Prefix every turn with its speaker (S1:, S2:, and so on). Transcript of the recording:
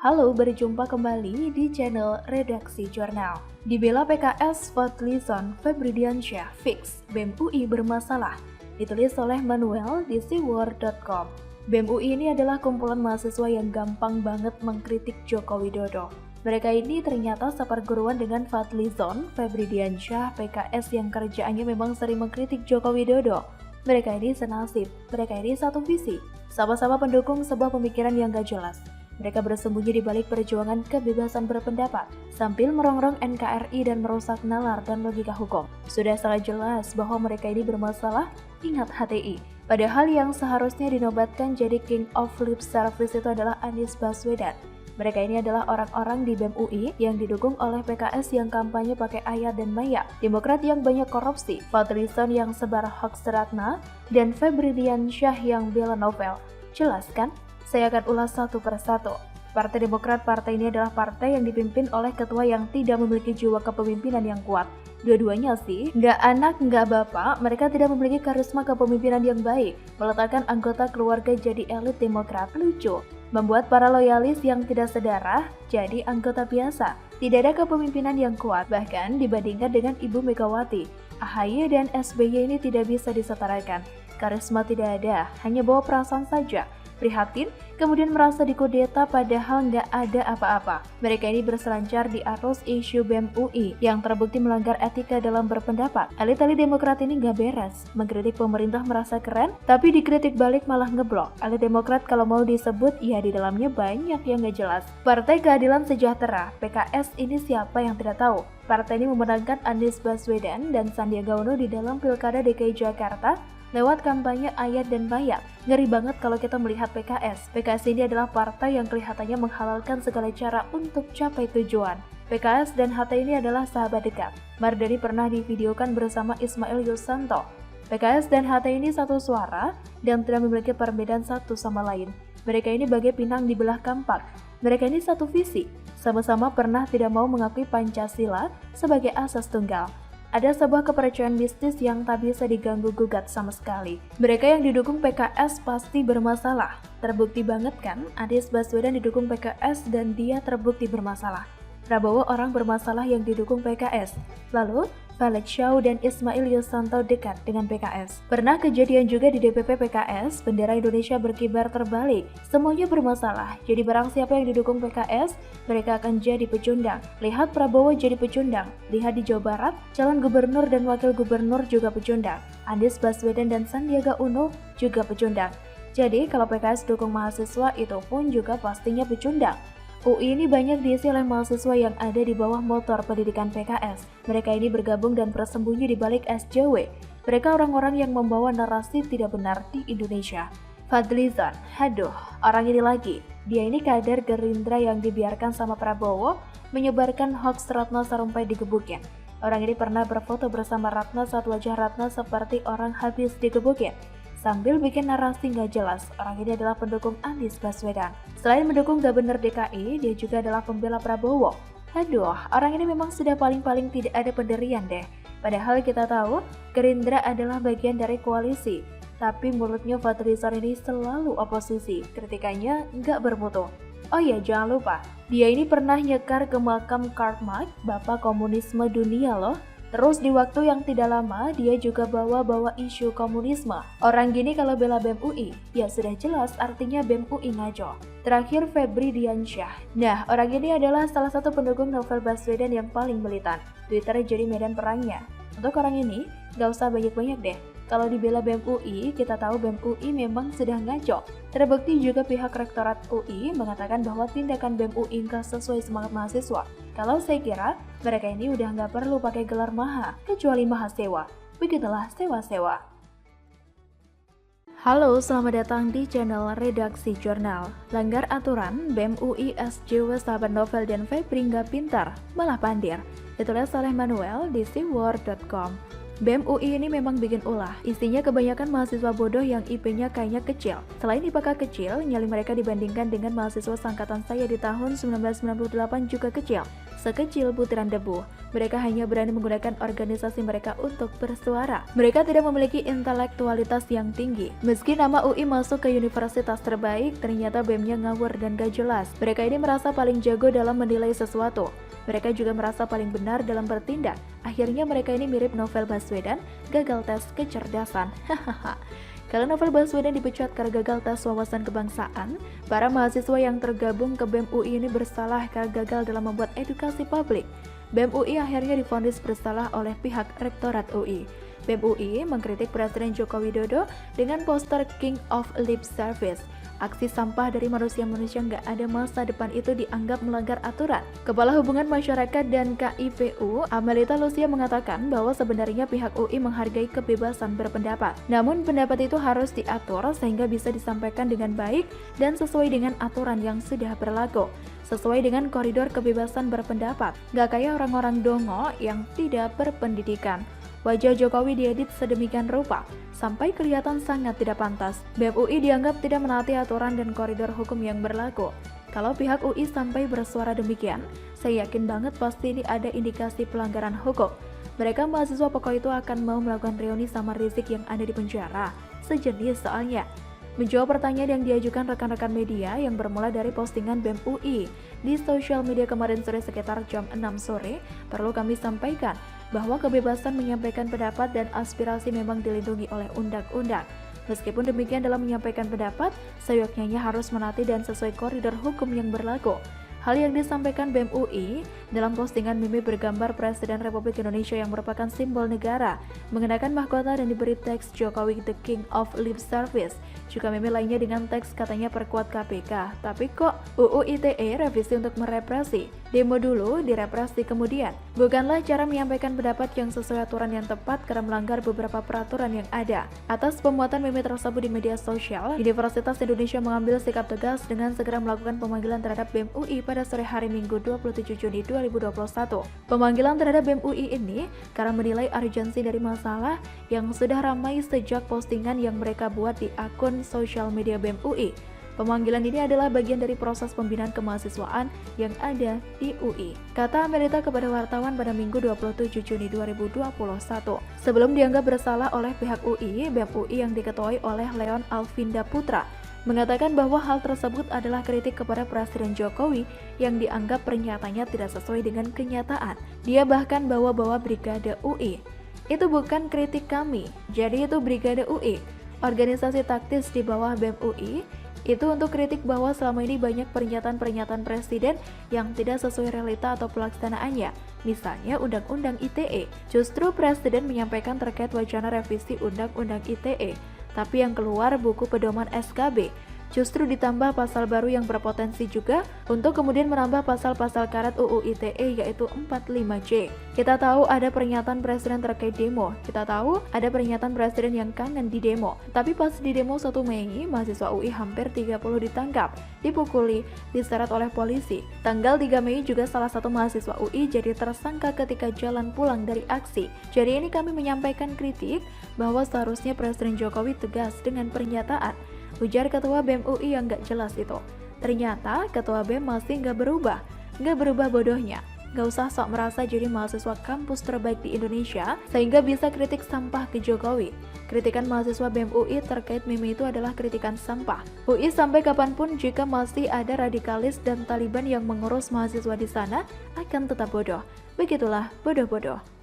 S1: Halo, berjumpa kembali di channel Redaksi Jurnal. Dibela PKS Fadlizon Febridiansyah fix BEM UI bermasalah. Ditulis oleh Manuel di siwar.com. BEM UI ini adalah kumpulan mahasiswa yang gampang banget mengkritik Joko Widodo. Mereka ini ternyata seperguruan dengan Fadlizon Febridiansyah PKS yang kerjaannya memang sering mengkritik Joko Widodo. Mereka ini senasib, mereka ini satu visi, sama-sama pendukung sebuah pemikiran yang gak jelas. Mereka bersembunyi di balik perjuangan kebebasan berpendapat, sambil merongrong NKRI dan merusak nalar dan logika hukum. Sudah sangat jelas bahwa mereka ini bermasalah, ingat HTI. Padahal yang seharusnya dinobatkan jadi King of Lip Service itu adalah Anies Baswedan. Mereka ini adalah orang-orang di BEM UI yang didukung oleh PKS yang kampanye pakai ayat dan maya, Demokrat yang banyak korupsi, Fadlizon yang sebar hoax Ratna, dan Febridiansyah yang bela novel. Jelas kan? Saya akan ulas satu persatu. Partai Demokrat, partai ini adalah partai yang dipimpin oleh ketua yang tidak memiliki jiwa kepemimpinan yang kuat. Dua-duanya sih, nggak anak, nggak bapak, mereka tidak memiliki karisma kepemimpinan yang baik, meletakkan anggota keluarga jadi elit Demokrat. Lucu, membuat para loyalis yang tidak sedarah jadi anggota biasa. Tidak ada kepemimpinan yang kuat, bahkan dibandingkan dengan Ibu Megawati. AHY dan SBY ini tidak bisa disetarakan. Karisma tidak ada, hanya bawa perasaan saja. Prihatin, kemudian merasa dikudeta padahal nggak ada apa-apa. Mereka ini berselancar di arus isu BEM UI yang terbukti melanggar etika dalam berpendapat. Elit-elit Demokrat ini nggak beres, mengkritik pemerintah merasa keren, tapi dikritik balik malah ngeblok. Elit Demokrat kalau mau disebut, ya di dalamnya banyak yang nggak jelas. Partai Keadilan Sejahtera, PKS ini siapa yang tidak tahu? Partai ini memenangkan Anies Baswedan dan Sandiaga Uno di dalam Pilkada DKI Jakarta lewat kampanye ayat dan maya. Ngeri banget kalau kita melihat PKS. PKS ini adalah partai yang kelihatannya menghalalkan segala cara untuk capai tujuan. PKS dan HT ini adalah sahabat dekat. Mardani pernah divideokan bersama Ismail Yusanto. PKS dan HT ini satu suara dan tidak memiliki perbedaan satu sama lain. Mereka ini bagai pinang di belah kampak. Mereka ini satu visi, sama-sama pernah tidak mau mengakui Pancasila sebagai asas tunggal. Ada sebuah kepercayaan mistis yang tak bisa diganggu-gugat sama sekali. Mereka yang didukung PKS pasti bermasalah. Terbukti banget kan, Anies Baswedan didukung PKS dan dia terbukti bermasalah. Prabowo orang bermasalah yang didukung PKS. Lalu, Felix Shaw dan Ismail Yusanto dekat dengan PKS. Pernah kejadian juga di DPP PKS, bendera Indonesia berkibar terbalik. Semuanya bermasalah, jadi barang siapa yang didukung PKS, mereka akan jadi pecundang. Lihat Prabowo jadi pecundang. Lihat di Jawa Barat, calon gubernur dan wakil gubernur juga pecundang. Anies Baswedan dan Sandiaga Uno juga pecundang. Jadi kalau PKS dukung mahasiswa, itu pun juga pastinya pecundang. UI ini banyak diisi oleh mahasiswa yang ada di bawah motor pendidikan PKS. Mereka ini bergabung dan bersembunyi di balik SJW. Mereka orang-orang yang membawa narasi tidak benar di Indonesia. Fadlizon, haduh, orang ini lagi. Dia ini kader Gerindra yang dibiarkan sama Prabowo menyebarkan hoax Ratna Sarumpait digebukin. Orang ini pernah berfoto bersama Ratna saat wajah Ratna seperti orang habis digebukin. Sambil bikin narasi nggak jelas, orang ini adalah pendukung Anies Baswedan. Selain mendukung Gubernur DKI, dia juga adalah pembela Prabowo. Aduh, orang ini memang sudah paling-paling tidak ada pendirian deh. Padahal kita tahu, Gerindra adalah bagian dari koalisi. Tapi mulutnya Fadlizon ini selalu oposisi, kritikannya nggak bermutu. Oh iya, jangan lupa, dia ini pernah nyekar ke makam Karl Marx, bapak komunisme dunia loh. Terus di waktu yang tidak lama, dia juga bawa-bawa isu komunisme. Orang gini kalau bela BEM UI, ya sudah jelas artinya BEM UI ngaco. Terakhir Febridiansyah. Nah, orang ini adalah salah satu pendukung Novel Baswedan yang paling militan. Twitter jadi medan perangnya. Untuk orang ini, gak usah banyak-banyak deh. Kalau dibela BEM UI, kita tahu BEM UI memang sudah ngaco. Terbukti juga pihak Rektorat UI mengatakan bahwa tindakan BEM UI nggak sesuai semangat mahasiswa. Kalau saya kira, mereka ini udah nggak perlu pakai gelar maha, kecuali maha sewa. Begitulah sewa-sewa. Halo, selamat datang di channel Redaksi Jurnal. Langgar aturan, BEM UI SJW sahabat Novel dan Febri nggak pintar, malah pandir. Ditulis oleh Manuel di siwar.com. BEM UI ini memang bikin ulah, isinya kebanyakan mahasiswa bodoh yang IP-nya kayaknya kecil. Selain IPK kecil, nyali mereka dibandingkan dengan mahasiswa sangkatan saya di tahun 1998 juga kecil. Sekecil butiran debu, mereka hanya berani menggunakan organisasi mereka untuk bersuara. Mereka tidak memiliki intelektualitas yang tinggi. Meski nama UI masuk ke universitas terbaik, ternyata BEM-nya ngawur dan gak jelas. Mereka ini merasa paling jago dalam menilai sesuatu. Mereka juga merasa paling benar dalam bertindak. Akhirnya mereka ini mirip Novel Baswedan, gagal tes kecerdasan. Hahaha. Kalau Novel Baswedan dipecat karena gagal tes wawasan kebangsaan, para mahasiswa yang tergabung ke BEM UI ini bersalah karena gagal dalam membuat edukasi publik. BEM UI akhirnya divonis bersalah oleh pihak Rektorat UI. BEM UI mengkritik Presiden Joko Widodo dengan poster King of Lip Service. Aksi sampah dari manusia-manusia nggak ada masa depan itu dianggap melanggar aturan. Kepala Hubungan Masyarakat dan KIPU, Amelita Lucia mengatakan bahwa sebenarnya pihak UI menghargai kebebasan berpendapat. Namun pendapat itu harus diatur sehingga bisa disampaikan dengan baik dan sesuai dengan aturan yang sudah berlaku. Sesuai dengan koridor kebebasan berpendapat, nggak kayak orang-orang dongo yang tidak berpendidikan. Wajah Jokowi diedit sedemikian rupa, sampai kelihatan sangat tidak pantas. BEM UI dianggap tidak menaati aturan dan koridor hukum yang berlaku. Kalau pihak UI sampai bersuara demikian, saya yakin banget pasti ini ada indikasi pelanggaran hukum. Mereka mahasiswa pokok itu akan mau melakukan reuni sama Rizik yang ada di penjara. Sejenis soalnya. Menjawab pertanyaan yang diajukan rekan-rekan media yang bermula dari postingan BEM UI di sosial media kemarin sore sekitar jam 6 sore, perlu kami sampaikan bahwa kebebasan menyampaikan pendapat dan aspirasi memang dilindungi oleh undang-undang. Meskipun demikian dalam menyampaikan pendapat, seyogyanya harus menaati dan sesuai koridor hukum yang berlaku. Hal yang disampaikan BEM UI dalam postingan meme bergambar Presiden Republik Indonesia yang merupakan simbol negara, mengenakan mahkota dan diberi teks Jokowi the King of Lip Service. Juga meme lainnya dengan teks katanya perkuat KPK, tapi kok UU ITE revisi untuk merepresi? Demo dulu, direpresi kemudian. Bukanlah cara menyampaikan pendapat yang sesuai aturan yang tepat karena melanggar beberapa peraturan yang ada. Atas pemuatan meme tersebut di media sosial, Universitas Indonesia mengambil sikap tegas dengan segera melakukan pemanggilan terhadap BEM UI pada sore hari Minggu 27 Juni 2021. Pemanggilan terhadap BEM UI ini karena menilai urgensi dari masalah yang sudah ramai sejak postingan yang mereka buat di akun sosial media BEM UI. Pemanggilan ini adalah bagian dari proses pembinaan kemahasiswaan yang ada di UI, kata Amelita kepada wartawan pada Minggu 27 Juni 2021. Sebelum dianggap bersalah oleh pihak UI, BEM UI yang diketuai oleh Leon Alvinda Putra mengatakan bahwa hal tersebut adalah kritik kepada Presiden Jokowi yang dianggap pernyataannya tidak sesuai dengan kenyataan. Dia bahkan bawa-bawa Brigade UI. Itu bukan kritik kami, jadi itu Brigade UI, organisasi taktis di bawah BEM UI. Itu untuk kritik bahwa selama ini banyak pernyataan-pernyataan presiden yang tidak sesuai realita atau pelaksanaannya. Misalnya Undang-Undang ITE. Justru presiden menyampaikan terkait wacana revisi Undang-Undang ITE, tapi yang keluar buku pedoman SKB. Justru ditambah pasal baru yang berpotensi juga untuk kemudian menambah pasal-pasal karet UU ITE yaitu 45J. Kita tahu ada pernyataan presiden terkait demo. Kita tahu ada pernyataan presiden yang kangen di demo. Tapi pas di demo 1 Mei, mahasiswa UI hampir 30 ditangkap, dipukuli, diseret oleh polisi. Tanggal 3 Mei juga salah satu mahasiswa UI jadi tersangka ketika jalan pulang dari aksi. Jadi ini kami menyampaikan kritik bahwa seharusnya Presiden Jokowi tegas dengan pernyataan, ujar Ketua BEM UI yang gak jelas itu. Ternyata Ketua BEM masih gak berubah bodohnya. Gak usah sok merasa jadi mahasiswa kampus terbaik di Indonesia sehingga bisa kritik sampah ke Jokowi. Kritikan mahasiswa BEM UI terkait meme itu adalah kritikan sampah. UI sampai kapanpun jika masih ada radikalis dan Taliban yang mengurus mahasiswa di sana akan tetap bodoh. Begitulah bodoh-bodoh.